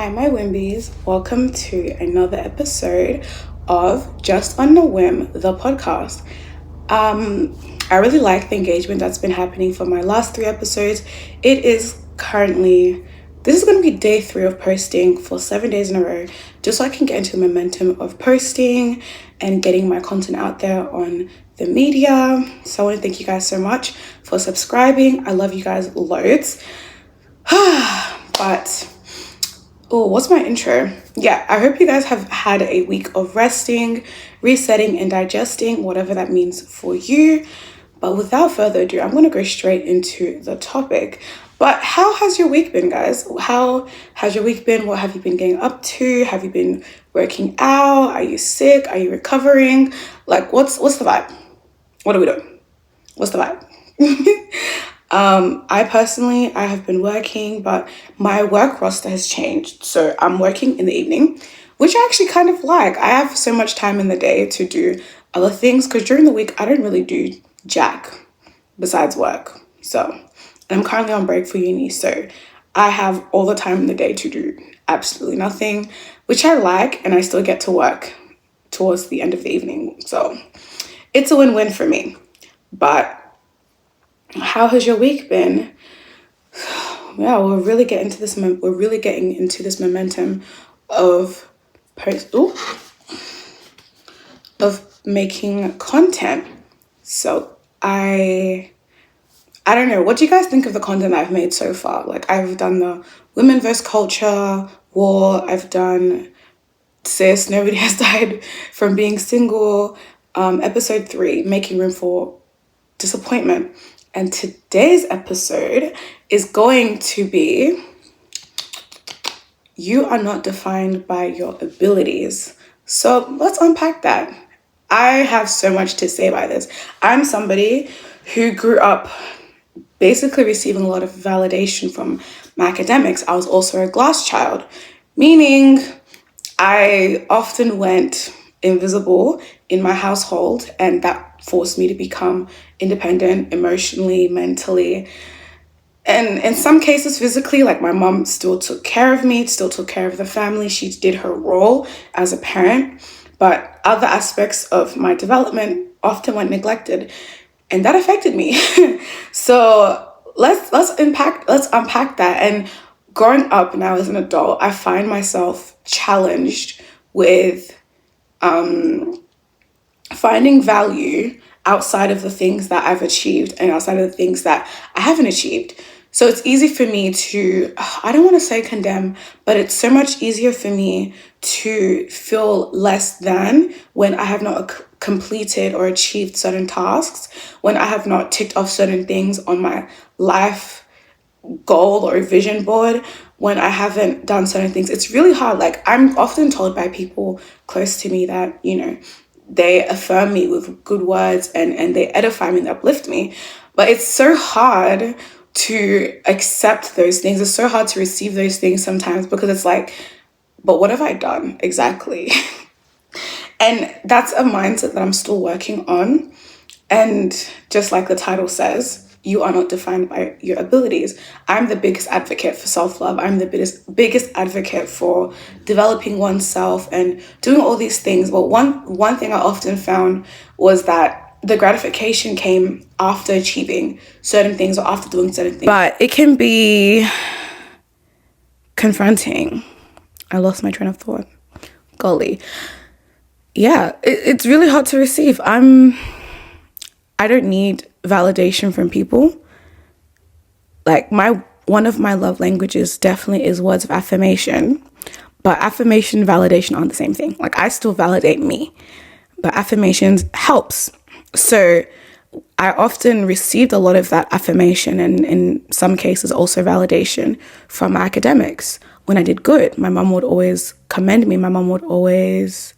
Hi, my Wimbies. Welcome to another episode of Just on the Whim, the podcast. I really like the engagement that's been happening for my last 3 episodes. This is going to be day 3 of posting for 7 days in a row, just so I can get into the momentum of posting and getting my content out there on the media. So I want to thank you guys so much for subscribing. I love you guys loads. What's my intro? Yeah, I hope you guys have had a week of resting, resetting, and digesting, whatever that means for you. But without further ado, I'm going to go straight into the topic. But how has your week been, guys? How has your week been? What have you been getting up to? Have you been working out? Are you sick? Are you recovering? Like, what's the vibe? What are we doing? What's the vibe? I have been working, but my work roster has changed. So I'm working in the evening, which I actually kind of like. I have so much time in the day to do other things because during the week, I don't really do jack besides work. So I'm currently on break for uni. So I have all the time in the day to do absolutely nothing, which I like, and I still get to work towards the end of the evening. So it's a win-win for me. But how has your week been? Yeah, we're really getting into this momentum of making content. So I don't know. What do you guys think of the content I've made so far? Like, I've done the women versus culture war. I've done sis, nobody has died from being single. Episode 3, making room for disappointment. And today's episode is going to be, you are not defined by your abilities. So let's unpack that. I have so much to say about this. I'm somebody who grew up basically receiving a lot of validation from my academics. I was also a glass child, meaning I often went invisible in my household, and that forced me to become independent emotionally, mentally, and in some cases physically. Like, my mom still took care of me, still took care of the family. She did her role as a parent, but other aspects of my development often went neglected, and that affected me. So let's unpack that. And growing up now as an adult, I find myself challenged with finding value outside of the things that I've achieved and outside of the things that I haven't achieved. So it's easy for me to, I don't want to say condemn, but it's so much easier for me to feel less than when I have not completed or achieved certain tasks, when I have not ticked off certain things on my life goal or vision board, when I haven't done certain things. It's really hard. Like, I'm often told by people close to me that, they affirm me with good words and they edify me and uplift me. But it's so hard to accept those things. It's so hard to receive those things sometimes, because it's like, but what have I done exactly? And that's a mindset that I'm still working on. And just like the title says, you are not defined by your abilities. I'm the biggest advocate for self-love. I'm the biggest advocate for developing oneself and doing all these things. But one thing I often found was that the gratification came after achieving certain things or after doing certain things. But it can be confronting. I lost my train of thought. Golly. Yeah, it's really hard to receive. I don't need validation from people. Like, one of my love languages definitely is words of affirmation, but affirmation and validation aren't the same thing. Like, I still validate me, but affirmations helps. So I often received a lot of that affirmation, and in some cases also validation from my academics. When I did good, my mom would always commend me. My mom would always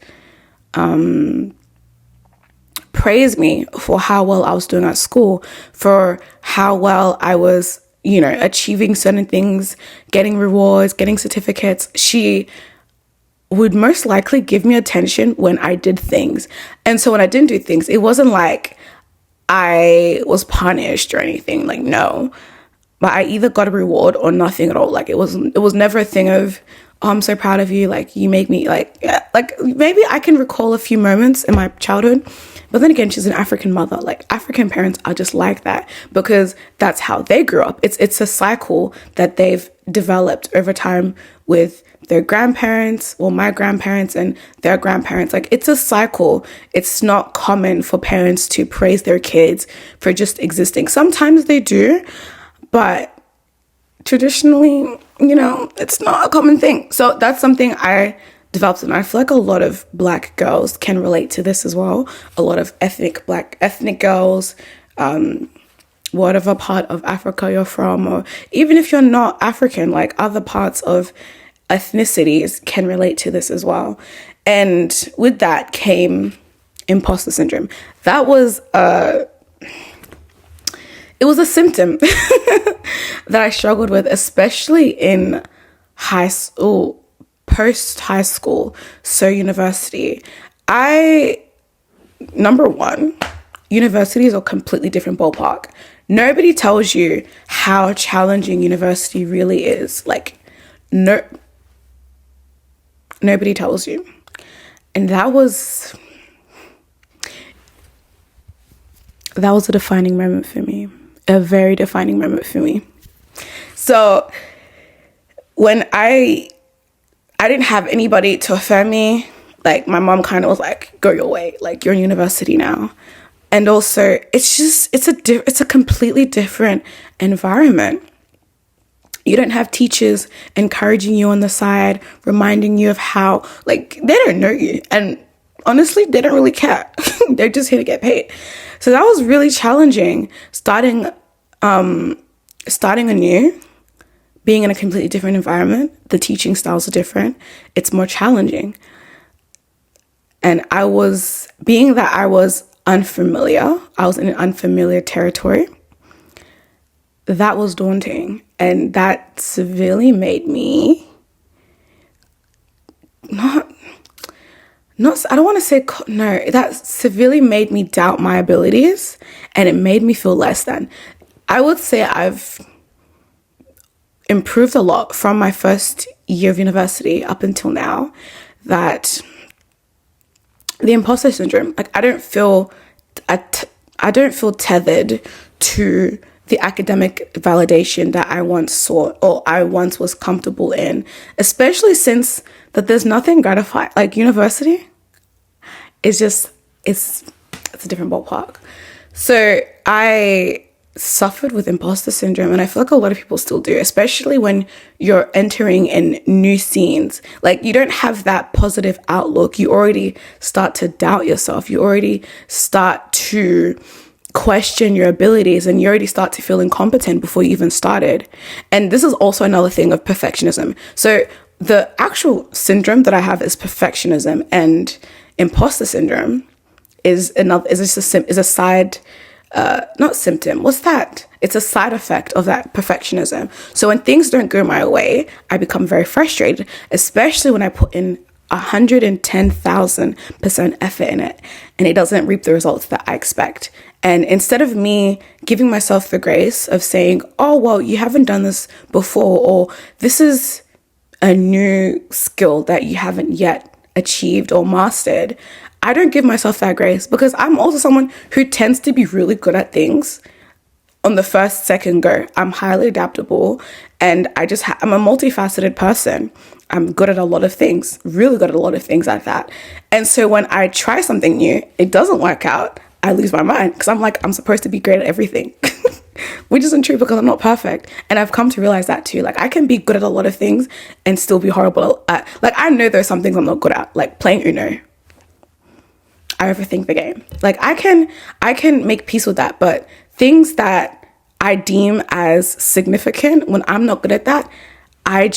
praise me for how well I was doing at school, for how well I was, achieving certain things, getting rewards, getting certificates. She would most likely give me attention when I did things. And so when I didn't do things, it wasn't like I was punished or anything. Like, no. but I either got a reward or nothing at all. Like it was never a thing of, oh, I'm so proud of you, like you make me like, yeah, like maybe I can recall a few moments in my childhood, but then again, she's an African mother. Like African parents are just like that because that's how they grew up. It's a cycle that they've developed over time with their grandparents, well, my grandparents and their grandparents. Like it's a cycle. It's not common for parents to praise their kids for just existing. Sometimes they do, but traditionally, it's not a common thing. So that's something I developed, and I feel like a lot of Black girls can relate to this as well. A lot of Black ethnic girls, whatever part of Africa you're from, or even if you're not African, like other parts of ethnicities can relate to this as well. And with that came imposter syndrome. That was it was a symptom that I struggled with, especially in high school, post high school, so university. Number one, university is a completely different ballpark. Nobody tells you how challenging university really is. Like, nobody tells you. And that was a defining moment for me. A very defining moment for me. So when I didn't have anybody to affirm me, like my mom kind of was like, go your way, like you're in university now. And also it's a completely different environment. You don't have teachers encouraging you on the side, reminding you of how, like, they don't know you. And honestly, they don't really care. They're just here to get paid. So that was really challenging, starting anew, being in a completely different environment. The teaching styles are different. It's more challenging. And I was unfamiliar. I was in an unfamiliar territory. That was daunting. And that severely made me that severely made me doubt my abilities, and it made me feel less than. I would say I've improved a lot from my first year of university up until now. That the imposter syndrome, like I don't feel tethered to the academic validation that I once sought or I once was comfortable in, especially since that there's nothing gratifying. Like university is just, it's a different ballpark. So I suffered with imposter syndrome, and I feel like a lot of people still do, especially when you're entering in new scenes. Like you don't have that positive outlook. You already start to doubt yourself. You already start to question your abilities, and you already start to feel incompetent before you even started. And this is also another thing of perfectionism. So the actual syndrome that I have is perfectionism, and imposter syndrome is a side not symptom. What's that? It's a side effect of that perfectionism. So when things don't go my way, I become very frustrated, especially when I put in 110,000% effort in it and it doesn't reap the results that I expect. And instead of me giving myself the grace of saying, oh, well, you haven't done this before, or this is a new skill that you haven't yet achieved or mastered, I don't give myself that grace, because I'm also someone who tends to be really good at things on the first, second go. I'm highly adaptable, and I'm a multifaceted person. I'm good at a lot of things, really good at a lot of things at that. And so when I try something new, it doesn't work out, I lose my mind, because I'm like, I'm supposed to be great at everything, which isn't true because I'm not perfect. And I've come to realize that too. Like I can be good at a lot of things and still be horrible at, like I know there's some things I'm not good at, like playing Uno. I overthink the game. Like I can make peace with that, but things that I deem as significant, when I'm not good at that, I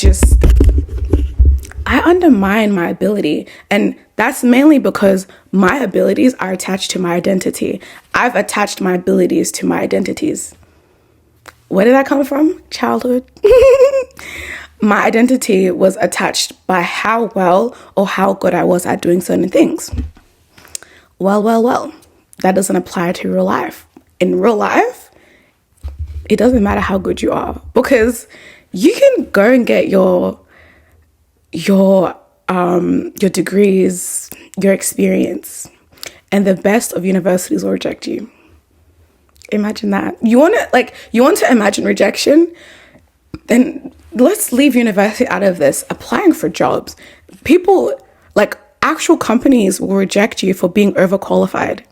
undermine my ability. And that's mainly because my abilities are attached to my identity. I've attached my abilities to my identities. Where did that come from? Childhood. My identity was attached by how well or how good I was at doing certain things. Well, that doesn't apply to real life. In real life, it doesn't matter how good you are, because you can go and get your degrees, your experience, and the best of universities will reject you. Imagine that. You want to imagine rejection? Then let's leave university out of this. Applying for jobs. People, like actual companies, will reject you for being overqualified.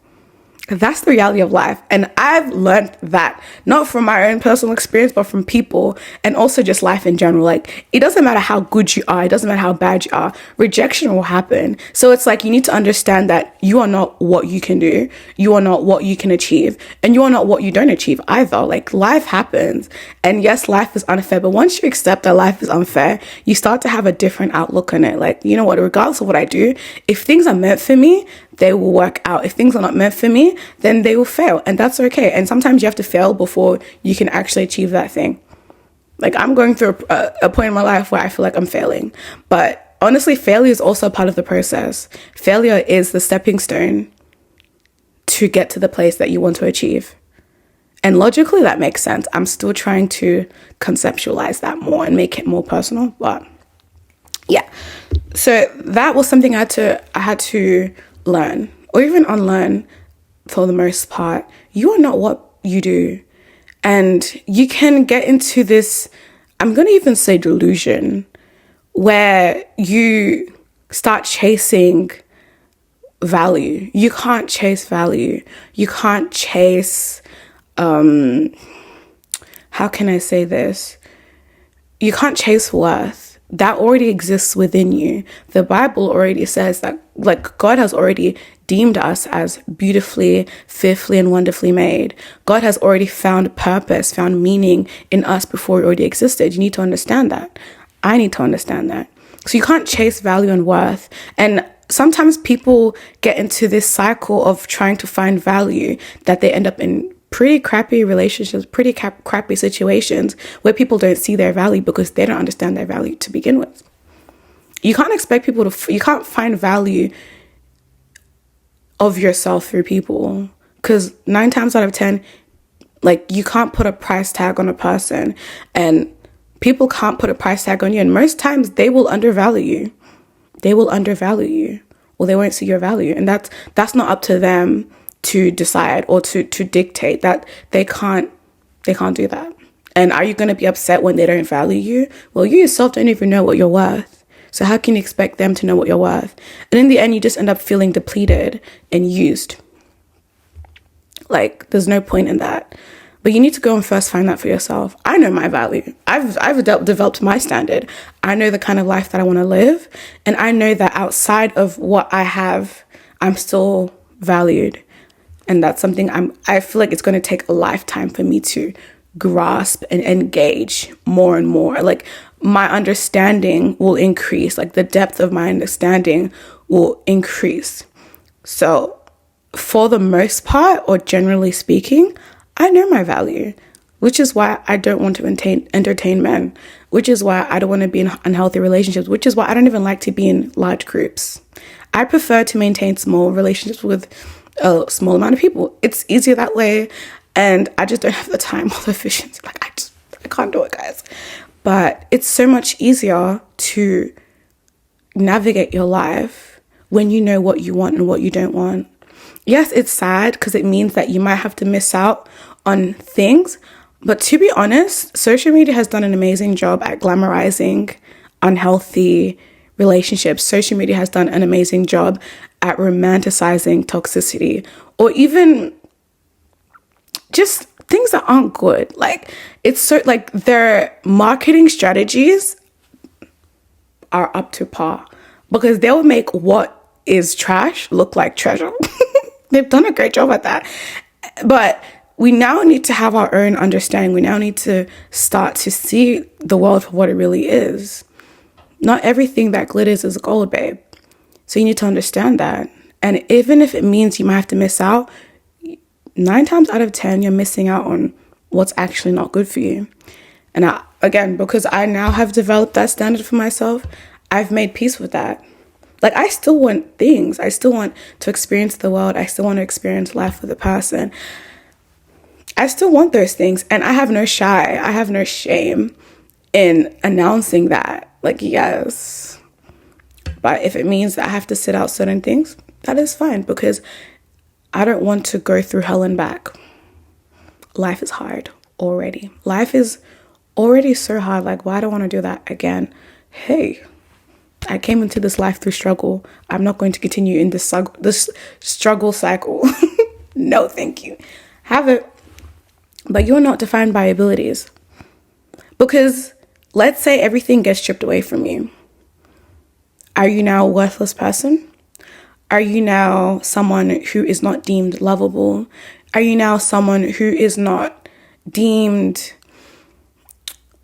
That's the reality of life. And I've learned that, not from my own personal experience, but from people, and also just life in general. Like, it doesn't matter how good you are. It doesn't matter how bad you are. Rejection will happen. So it's like, you need to understand that you are not what you can do. You are not what you can achieve. And you are not what you don't achieve either. Like, life happens. And yes, life is unfair. But once you accept that life is unfair, you start to have a different outlook on it. Like, you know what, regardless of what I do, if things are meant for me, they will work out. If things are not meant for me, then they will fail. And that's okay. And sometimes you have to fail before you can actually achieve that thing. Like, I'm going through a point in my life where I feel like I'm failing. But honestly, failure is also part of the process. Failure is the stepping stone to get to the place that you want to achieve. And logically, that makes sense. I'm still trying to conceptualize that more and make it more personal. But yeah, so that was something I had to learn, or even unlearn for the most part. You are not what you do. And you can get into this, I'm going to even say delusion, where you start chasing value. You can't chase value. You can't chase, how can I say this? You can't chase worth. That already exists within you. The Bible already says that, like, God has already deemed us as beautifully, fearfully, and wonderfully made. God has already found purpose, found meaning in us before it already existed. You need to understand that. I need to understand that. So you can't chase value and worth. And sometimes people get into this cycle of trying to find value that they end up in pretty crappy relationships, pretty crappy situations where people don't see their value because they don't understand their value to begin with. You can't expect people you can't find value of yourself through people, because 9 times out of 10, like, you can't put a price tag on a person, and people can't put a price tag on you. And most times they will undervalue you. They will undervalue you, or they won't see your value. And that's not up to them to decide or to dictate. That they can't do that. And are you going to be upset when they don't value you? Well, you yourself don't even know what you're worth. So how can you expect them to know what you're worth? And in the end, you just end up feeling depleted and used. Like, there's no point in that. But you need to go and first find that for yourself. I know my value. I've developed my standard. I know the kind of life that I want to live. And I know that outside of what I have, I'm still valued. And that's something I feel like it's going to take a lifetime for me to grasp and engage more and more. Like, my understanding will increase. Like, the depth of my understanding will increase. So for the most part, or generally speaking, I know my value, which is why I don't want to entertain men, which is why I don't want to be in unhealthy relationships, which is why I don't even like to be in large groups. I prefer to maintain small relationships with a small amount of people. It's easier that way, and I just don't have the time or the efficiency. Like, I can't do it, guys. But it's so much easier to navigate your life when you know what you want and what you don't want. Yes, it's sad because it means that you might have to miss out on things. But to be honest, social media has done an amazing job at glamorizing unhealthy relationships. Social media has done an amazing job at romanticizing toxicity, or even just things that aren't good. Like, it's so, like, their marketing strategies are up to par, because they will make what is trash look like treasure. They've done a great job at that. But we now need to have our own understanding. We now need to start to see the world for what it really is. Not everything that glitters is gold, babe. So you need to understand that. And even if it means you might have to miss out, 9 times out of 10, you're missing out on what's actually not good for you. And again, because I now have developed that standard for myself, I've made peace with that. Like, I still want things. I still want to experience the world. I still want to experience life with a person. I still want those things, and I have no shame in announcing that. Like, yes. But if it means that I have to sit out certain things, that is fine, because I don't want to go through hell and back. Life is hard already. Life is already so hard. Like, why do I want to do that again? Hey, I came into this life through struggle. I'm not going to continue in this struggle cycle. No, thank you. Have it. But you're not defined by abilities. Because let's say everything gets stripped away from you. Are you now a worthless person? Are you now someone who is not deemed lovable? Are you now someone who is not deemed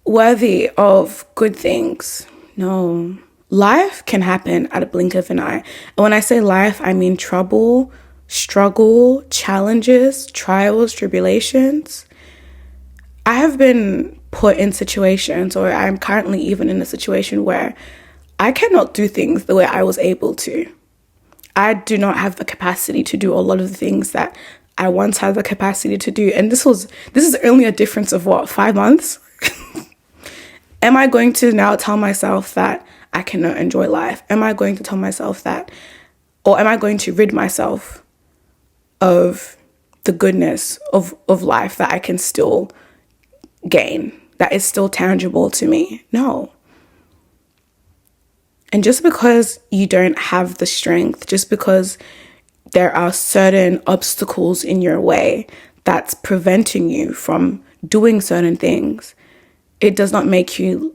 worthy of good things? No. Life can happen at a blink of an eye. And when I say life, I mean trouble, struggle, challenges, trials, tribulations. I have been put in situations, or I'm currently even in a situation where I cannot do things the way I was able to. I do not have the capacity to do a lot of the things that I once had the capacity to do. And this is only a difference of 5 months? Am I going to now tell myself that I cannot enjoy life? Am I going to tell myself that, or am I going to rid myself of the goodness of life that I can still gain, that is still tangible to me? No. And just because you don't have the strength, just because there are certain obstacles in your way that's preventing you from doing certain things, it does not make you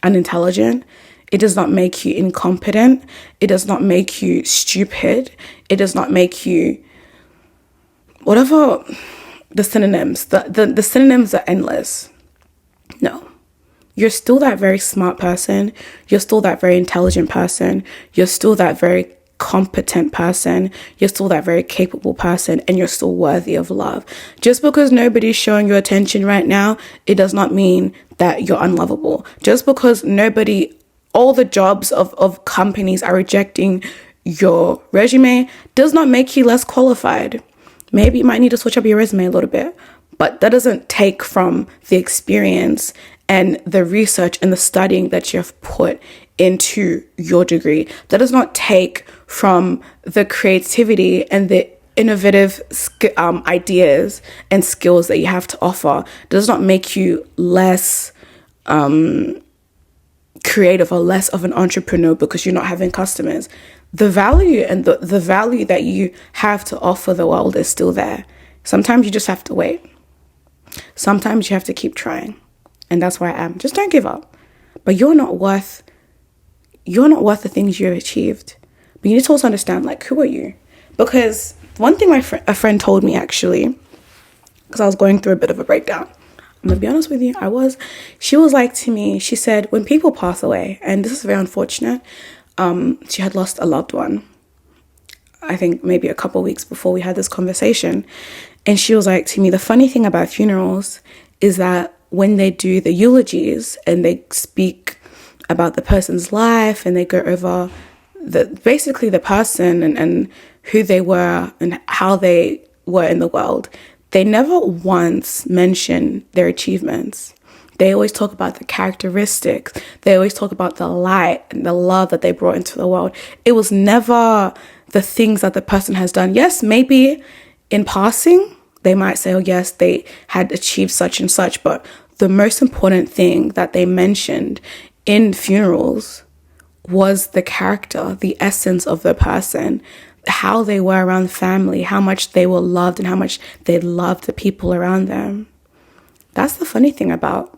unintelligent. It does not make you incompetent. It does not make you stupid. It does not make you whatever the synonyms. The synonyms are endless. No. You're still that very smart person. You're still that very intelligent person. You're still that very competent person. You're still that very capable person, and you're still worthy of love. Just because nobody's showing you attention right now, it does not mean that you're unlovable. Just because all the jobs of companies are rejecting your resume does not make you less qualified. Maybe you might need to switch up your resume a little bit, but that doesn't take from the experience and the research and the studying that you have put into your degree. That does not take from the creativity and the innovative ideas and skills that you have to offer. It does not make you less creative or less of an entrepreneur because you're not having customers. The value and the value that you have to offer the world is still there. Sometimes you just have to wait. Sometimes you have to keep trying. And that's where I am. Just don't give up. But you're not worth the things you've achieved. But you need to also understand, like, who are you? Because one thing a friend told me, actually, because I was going through a bit of a breakdown. I'm going to be honest with you, she was like to me, she said, when people pass away, and this is very unfortunate, she had lost a loved one, I think maybe a couple of weeks before we had this conversation. And she was like to me, the funny thing about funerals is that when they do the eulogies and they speak about the person's life and they go over basically the person and who they were and how they were in the world, they never once mention their achievements. They always talk about the characteristics. They always talk about the light and the love that they brought into the world. It was never the things that the person has done. Yes, maybe in passing, they might say, oh yes, they had achieved such and such. But the most important thing that they mentioned in funerals was the character, the essence of the person, how they were around family, how much they were loved and how much they loved the people around them. That's the funny thing about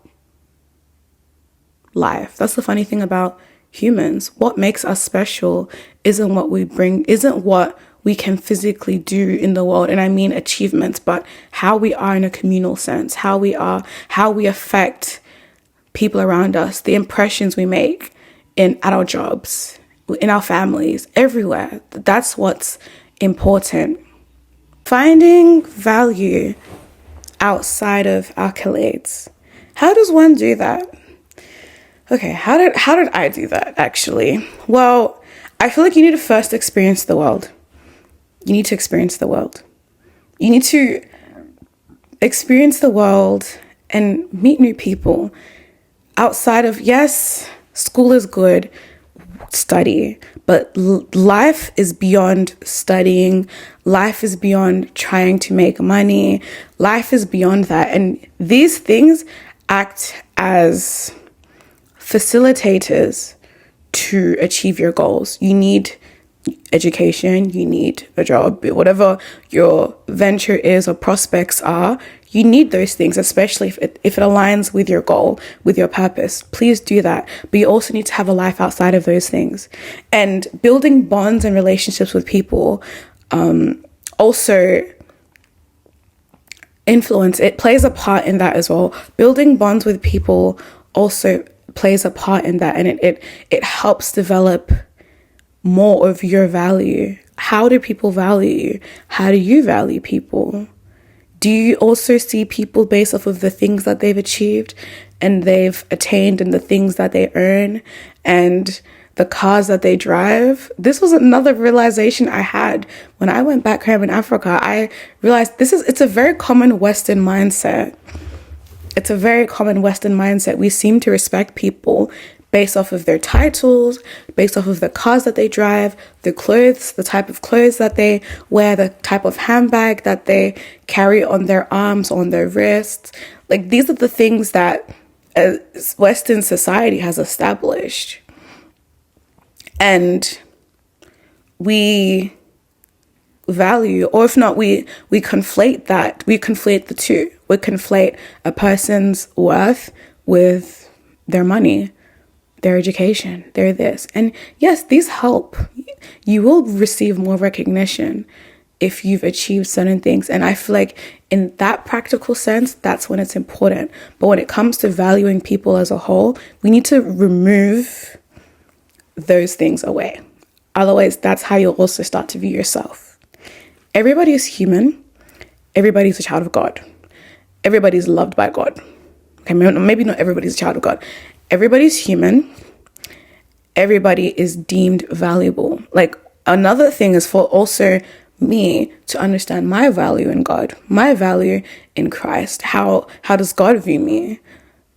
life. That's the funny thing about humans. What makes us special isn't what we bring, isn't what we can physically do in the world. And I mean achievements, but how we are in a communal sense, how we affect people around us, the impressions we make at our jobs, in our families, everywhere. That's what's important. Finding value outside of accolades. How does one do that? Okay, how did I do that, actually? Well, I feel like you need to first experience the world. You need to experience the world. You need to experience the world and meet new people outside of, yes, school is good, study, but life is beyond studying. Life is beyond trying to make money. Life is beyond that. And these things act as facilitators to achieve your goals. You need education, you need a job, whatever your venture is or prospects are, you need those things, especially if it aligns with your goal, with your purpose. Please do that. But you also need to have a life outside of those things. And building bonds and relationships with people also influence, it plays a part in that as well. Building bonds with people also plays a part in that, and it helps develop more of your value. How do people value you? How do you value people? Do you also see people based off of the things that they've achieved and they've attained and the things that they earn and the cars that they drive? This was another realization I had when I went back home in Africa. I realized it's a very common Western mindset. It's a very common Western mindset. We seem to respect people based off of their titles, based off of the cars that they drive, the clothes, the type of clothes that they wear, the type of handbag that they carry on their arms, on their wrists. Like, these are the things that Western society has established. And we value, or if not, we conflate that. We conflate the two. We conflate a person's worth with their money, their education, their this. And yes, these help. You will receive more recognition if you've achieved certain things. And I feel like in that practical sense, that's when it's important. But when it comes to valuing people as a whole, we need to remove those things away. Otherwise, that's how you'll also start to view yourself. Everybody is human. Everybody's a child of God. Everybody's loved by God. Okay, maybe not everybody's a child of God. Everybody's human. Everybody is deemed valuable. Like, another thing is for also me to understand my value in God, my value in Christ. How does God view me?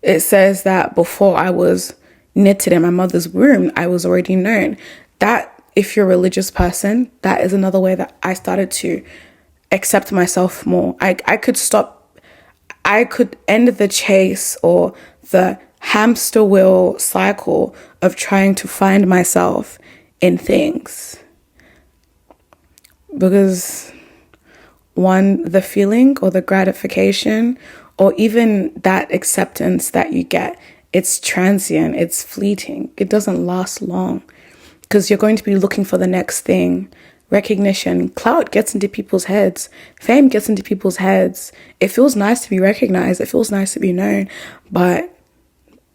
It says that before I was knitted in my mother's womb, I was already known. That, if you're a religious person, that is another way that I started to accept myself more. I could end the chase or the hamster wheel cycle of trying to find myself in things. Because one, the feeling or the gratification or even that acceptance that you get, it's transient, it's fleeting. It doesn't last long because you're going to be looking for the next thing. Recognition, clout gets into people's heads. Fame gets into people's heads. It feels nice to be recognized. It feels nice to be known. But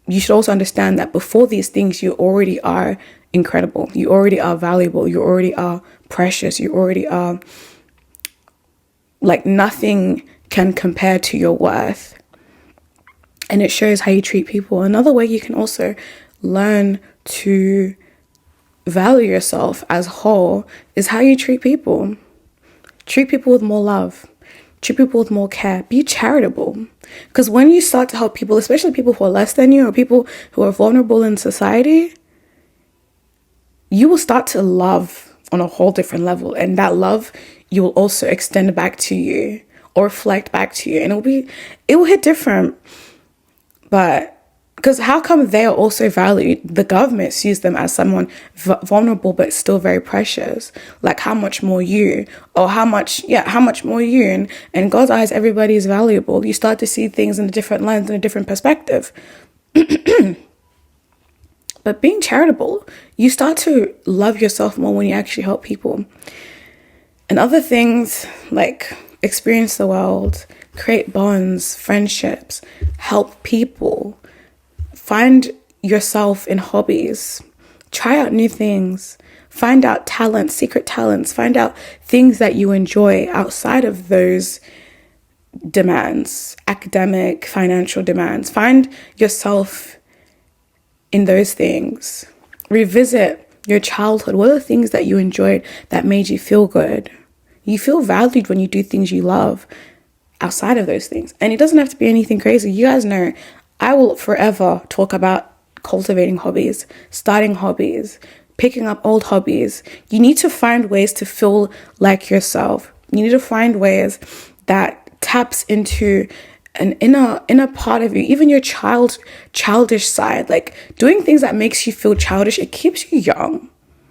you should also understand that before these things, you already are incredible. You already are valuable. You already are precious. You already are, like, nothing can compare to your worth. And it shows how you treat people. Another way you can also learn to value yourself as whole is how you treat people. Treat people with more love. Treat people with more care. Be charitable. Because when you start to help people, especially people who are less than you or people who are vulnerable in society, you will start to love on a whole different level. And that love, you will also extend back to you or reflect back to you. And it will hit different. But because how come they are also valued? The government sees them as someone vulnerable but still very precious. Like, how much more you? Or how much more you? And in God's eyes, everybody is valuable. You start to see things in a different lens, in a different perspective. But being charitable, you start to love yourself more when you actually help people. And other things like experience the world, create bonds, friendships, help people. Find yourself in hobbies. Try out new things. Find out talents, secret talents. Find out things that you enjoy outside of those demands, academic, financial demands. Find yourself in those things. Revisit your childhood. What are the things that you enjoyed that made you feel good? You feel valued when you do things you love. outside of those things. And it doesn't have to be anything crazy. You guys know I will forever talk about cultivating hobbies, starting hobbies, picking up old hobbies. You need to find ways to feel like yourself. You need to find ways that taps into an inner part of you, even your childish side. Like doing things that makes you feel childish, it keeps you young.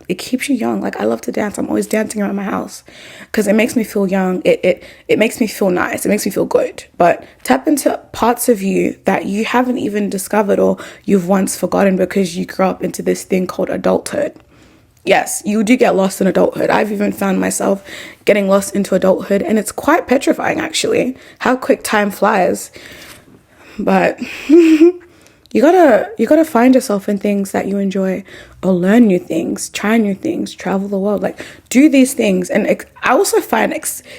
It keeps you young. Like I love to dance. I'm always dancing around my house because it makes me feel young. It makes me feel nice. It makes me feel good. But tap into parts of you that you haven't even discovered or you've once forgotten because you grew up into this thing called adulthood. Yes, you do get lost in adulthood. I've even found myself getting lost into adulthood, and it's quite petrifying actually how quick time flies. But you gotta find yourself in things that you enjoy, or learn new things, try new things, travel the world, like do these things. And I also find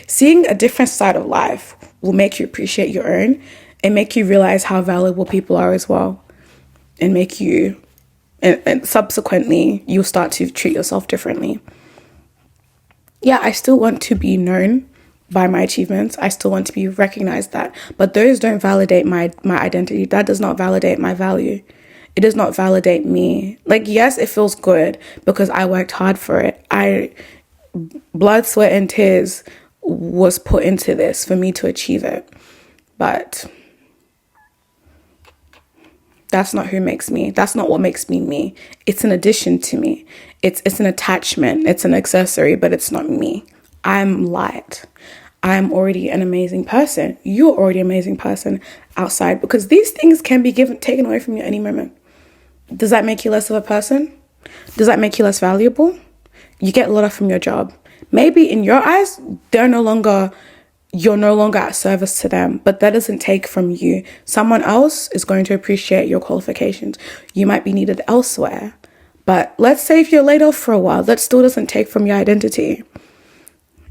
seeing a different side of life will make you appreciate your own and make you realize how valuable people are as well, and make you and subsequently you'll start to treat yourself differently. Yeah, I still want to be known by my achievements. I still want to be recognized that, but those don't validate my identity. That does not validate my value. It does not validate me. Like, yes, it feels good because I worked hard for it. Blood, sweat, and tears was put into this for me to achieve it. But that's not who makes me. That's not what makes me me. It's an addition to me. It's an attachment. It's an accessory, but it's not me. I'm light. I'm already an amazing person. You're already an amazing person outside, because these things can be taken away from you any moment. Does that make you less of a person? Does that make you less valuable? You get a lot from your job. Maybe in your eyes, you're no longer at service to them, but that doesn't take from you. Someone else is going to appreciate your qualifications. You might be needed elsewhere. But let's say if you're laid off for a while, that still doesn't take from your identity.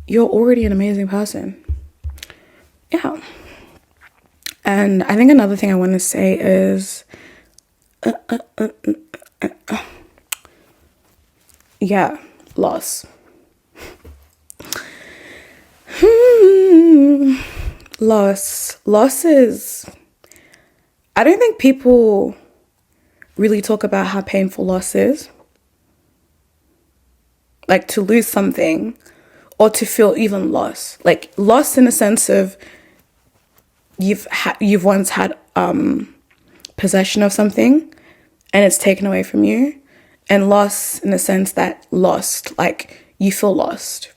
You're already an amazing person. Yeah. And I think another thing I want to say is, loss. Loss is, I don't think people really talk about how painful loss is. Like to lose something, or to feel even loss. Like loss in a sense of you've once had possession of something and it's taken away from you, and loss in the sense that lost, like you feel lost.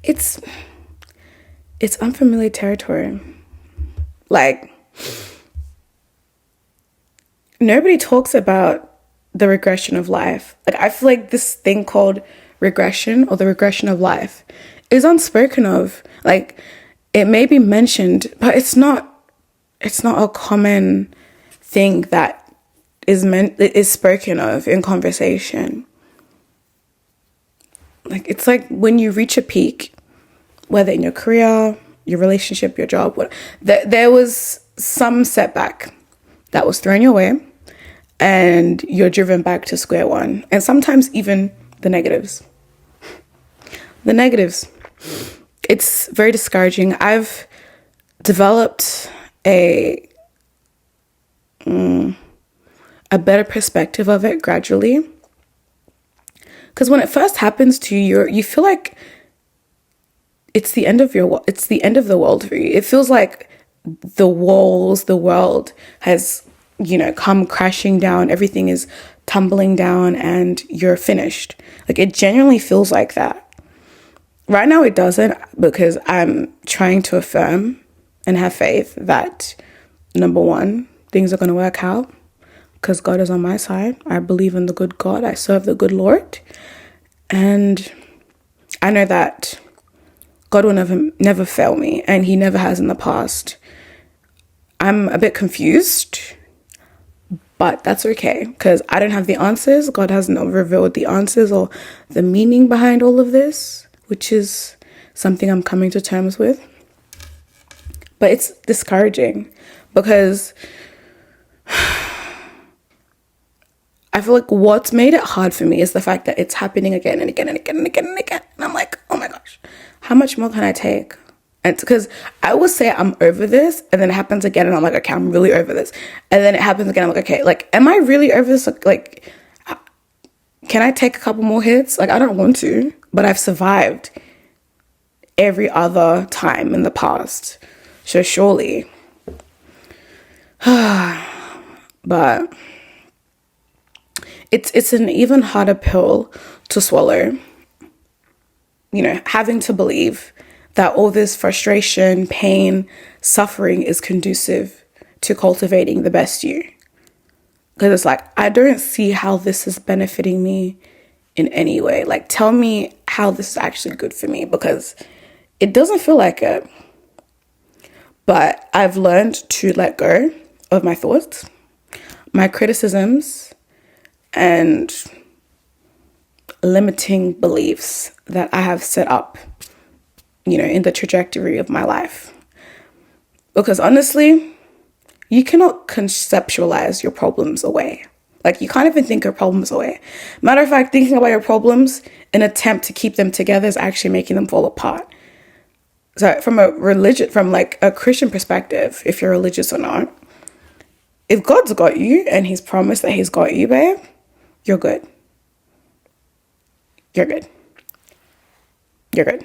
It's unfamiliar territory. Like nobody talks about the regression of life. Like I feel like this thing called regression, or the regression of life, is unspoken of. Like it may be mentioned, but it's not a common thing that is spoken of in conversation. Like it's like when you reach a peak, whether in your career, your relationship, your job, there was some setback that was thrown your way, and you're driven back to square one. And sometimes even the negatives. It's very discouraging. I've developed a better perspective of it gradually. Because when it first happens to you, you feel like it's the end of the world for you. It feels like the world has, come crashing down. Everything is tumbling down and you're finished. Like it genuinely feels like that. Right now it doesn't, because I'm trying to affirm and have faith that, number one, things are going to work out because God is on my side. I believe in the good God. I serve the good Lord. And I know that God will never fail me, and he never has in the past. I'm a bit confused, but that's okay, because I don't have the answers. God hasn't revealed the answers or the meaning behind all of this, which is something I'm coming to terms with. But it's discouraging because I feel like what's made it hard for me is the fact that it's happening again and again and again and again and again. And I'm like, oh my gosh, how much more can I take? And because I always say I'm over this, and then it happens again, and I'm like, okay, I'm really over this. And then it happens again, I'm like, okay, like, am I really over this? Like, can I take a couple more hits? Like, I don't want to, but I've survived every other time in the past. So surely. But it's an even harder pill to swallow, you know, having to believe that all this frustration, pain, suffering is conducive to cultivating the best you. Because it's like, I don't see how this is benefiting me in any way. Like, tell me how this is actually good for me, because it doesn't feel like it. But I've learned to let go of my thoughts, my criticisms, and limiting beliefs that I have set up, you know, in the trajectory of my life. Because honestly, you cannot conceptualize your problems away. Like, you can't even think your problems away. Matter of fact, thinking about your problems in an attempt to keep them together is actually making them fall apart. So from like a Christian perspective, if you're religious or not, if God's got you and he's promised that he's got you, babe, you're good. You're good. You're good.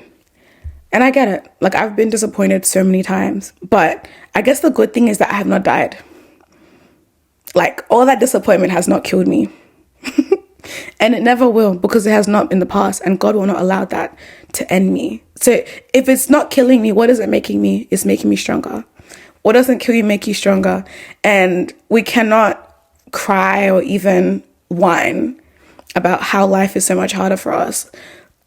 And I get it. Like, I've been disappointed so many times, but I guess the good thing is that I have not died. Like, all that disappointment has not killed me. And it never will, because it has not in the past, and God will not allow that to end me. So if it's not killing me, what is it making me? It's making me stronger. What doesn't kill you make you stronger? And we cannot cry or even whine about how life is so much harder for us.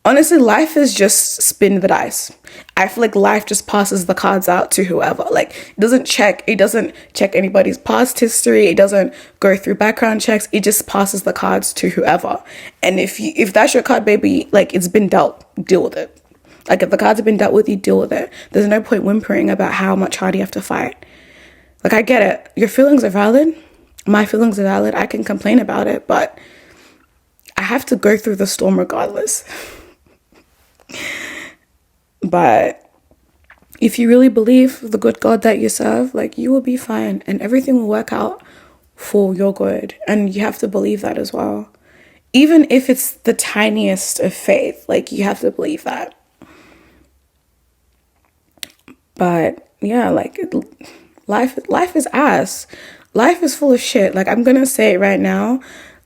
Honestly, life is just spin the dice. I feel like life just passes the cards out to whoever. Like, it doesn't check anybody's past history. It doesn't go through background checks. It just passes the cards to whoever. And if that's your card, baby, like, it's been dealt, deal with it. Like, if the cards have been dealt with, you deal with it. There's no point whimpering about how much harder you have to fight. Like, I get it. Your feelings are valid. My feelings are valid. I can complain about it, but I have to go through the storm regardless. But if you really believe the good God that you serve, like, you will be fine and everything will work out for your good. And you have to believe that as well. Even if it's the tiniest of faith, like, you have to believe that. But yeah, like, life is ass. Life is full of shit. Like, I'm gonna say it right now.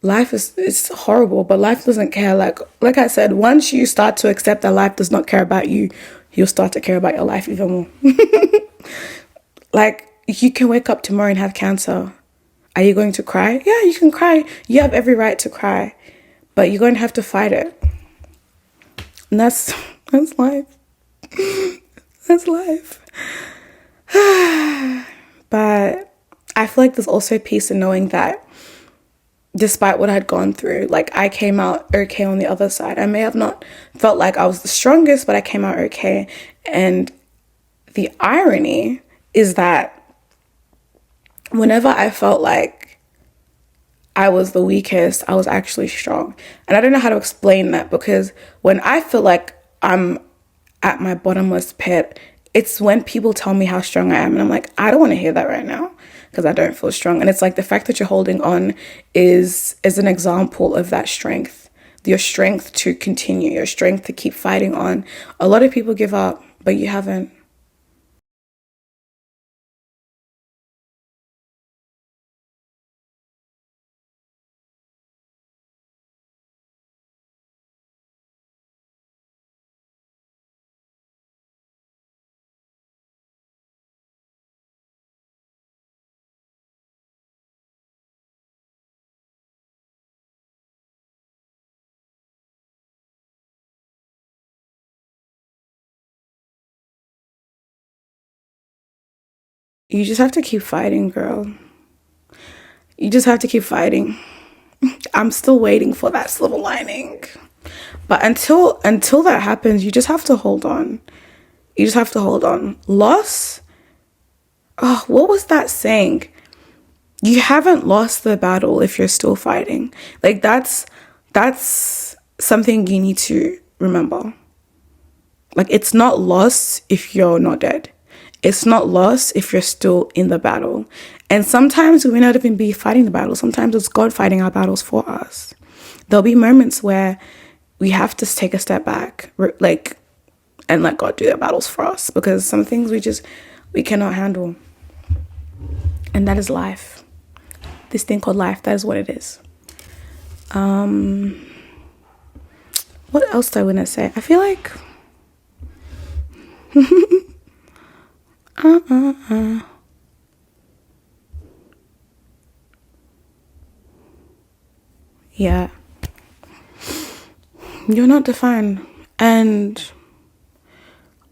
It's horrible, but life doesn't care. Like I said, once you start to accept that life does not care about you, you'll start to care about your life even more. Like, you can wake up tomorrow and have cancer. Are you going to cry? Yeah, you can cry. You have every right to cry, but you're going to have to fight it. And that's life. That's life. But I feel like there's also peace in knowing that despite what I'd gone through, like, I came out okay on the other side. I may have not felt like I was the strongest, but I came out okay. And the irony is that whenever I felt like I was the weakest, I was actually strong. And I don't know how to explain that, because when I feel like I'm at my bottomless pit, it's when people tell me how strong I am. And I'm like, I don't want to hear that right now, because I don't feel strong. And it's like the fact that you're holding on is an example of that strength. Your strength to continue, your strength to keep fighting on. A lot of people give up, but you haven't. You just have to keep fighting, girl. You just have to keep fighting. I'm still waiting for that silver lining. But until that happens, you just have to hold on. You just have to hold on. Loss? Oh, what was that saying? You haven't lost the battle if you're still fighting. Like, that's something you need to remember. Like, it's not lost if you're not dead. It's not lost if you're still in the battle. And sometimes we may not even be fighting the battle. Sometimes it's God fighting our battles for us. There'll be moments where we have to take a step back, like, and let God do their battles for us, because some things we cannot handle. And that is life. This thing called life, that is what it is. What else do I want to say? I feel like yeah, you're not defined. And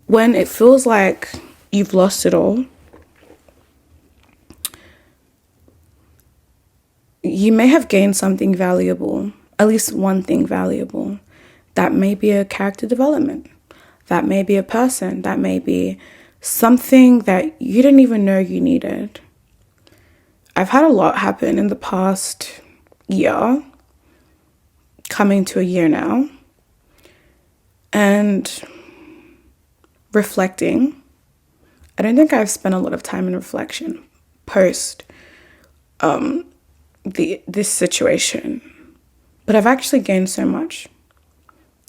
when it feels like you've lost it all, you may have gained something valuable, at least one thing valuable. That may be a character development. That may be a person. That may be something that you didn't even know you needed. I've had a lot happen in the past year, coming to a year now, and reflecting. I don't think I've spent a lot of time in reflection post this situation, but I've actually gained so much.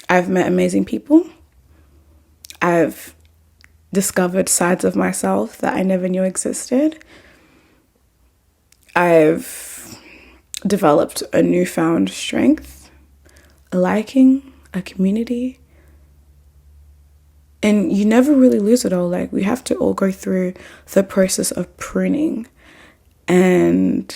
I've met amazing people. I've discovered sides of myself that I never knew existed. I've developed a newfound strength, a liking, a community. And you never really lose it all. Like, we have to all go through the process of pruning and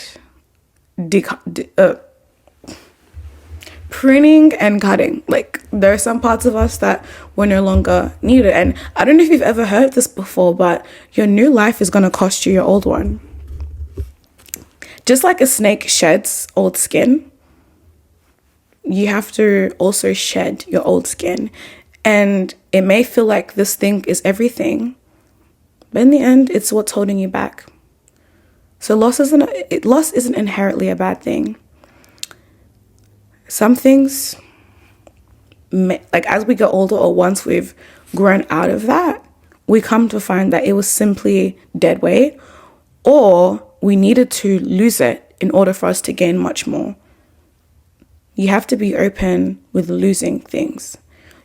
pruning and cutting. Like, there are some parts of us that were no longer needed. And I don't know if you've ever heard this before, but your new life is going to cost you your old one. Just like a snake sheds old skin, you have to also shed your old skin. And it may feel like this thing is everything, but in the end, it's what's holding you back. So loss isn't inherently a bad thing. Some things, like as we get older, or once we've grown out of that, we come to find that it was simply dead weight, or we needed to lose it in order for us to gain much more. You have to be open with losing things.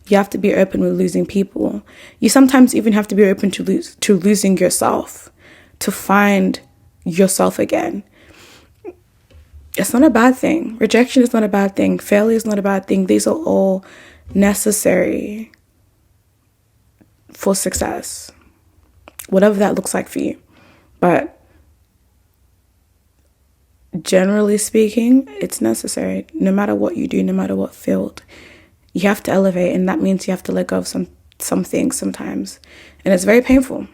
You have to be open with losing people. You sometimes even have to be open to losing yourself, to find yourself again. It's not a bad thing. Rejection is not a bad thing. Failure is not a bad thing. These are all necessary for success, whatever that looks like for you. But generally speaking, it's necessary. No matter what you do, no matter what field, you have to elevate, and that means you have to let go of some things sometimes. And it's very painful.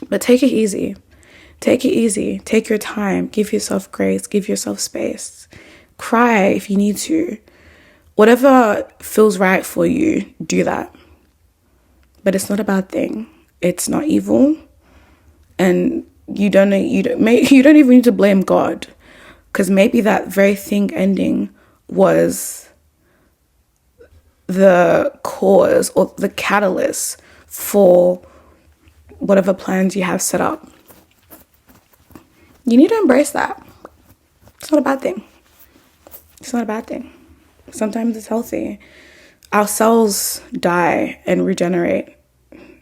But take it easy. Take it easy. Take your time. Give yourself grace. Give yourself space. Cry if you need to. Whatever feels right for you, do that. But it's not a bad thing. It's not evil. And you don't even need to blame God, because maybe that very thing ending was the cause or the catalyst for whatever plans you have set up. You need to embrace that. It's not a bad thing. It's not a bad thing. Sometimes it's healthy. Our cells die and regenerate.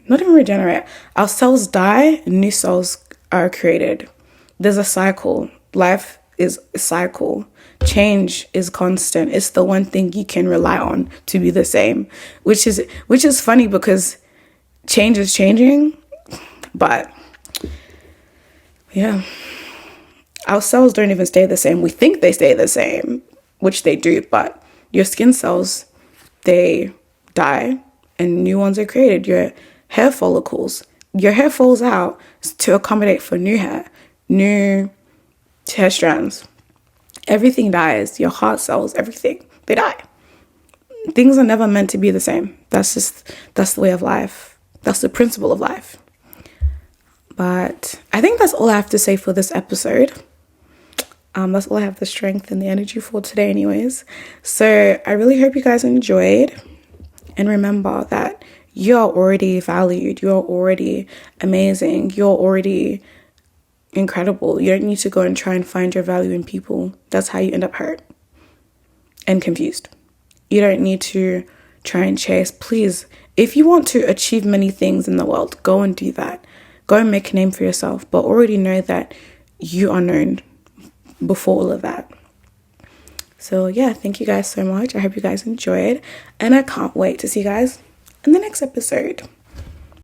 Not even regenerate. Our cells die and new cells are created. There's a cycle. Life is a cycle. Change is constant. It's the one thing you can rely on to be the same, which is funny because change is changing, but yeah, our cells don't even stay the same. We think they stay the same, which they do, but your skin cells, they die and new ones are created. Your hair follicles, your hair falls out to accommodate for new hair, new hair strands. Everything dies. Your heart cells, everything, they die. Things are never meant to be the same. That's the way of life. That's the principle of life. But I think that's all I have to say for this episode. That's all I have the strength and the energy for today anyways. So I really hope you guys enjoyed. And remember that you are already valued. You're already amazing. You're already incredible. You don't need to go and try and find your value in people. That's how you end up hurt and confused. You don't need to try and chase. Please, if you want to achieve many things in the world, go and do that. Go and make a name for yourself, but already know that you are known before all of that. So yeah, thank you guys so much. I hope you guys enjoyed, and I can't wait to see you guys in the next episode.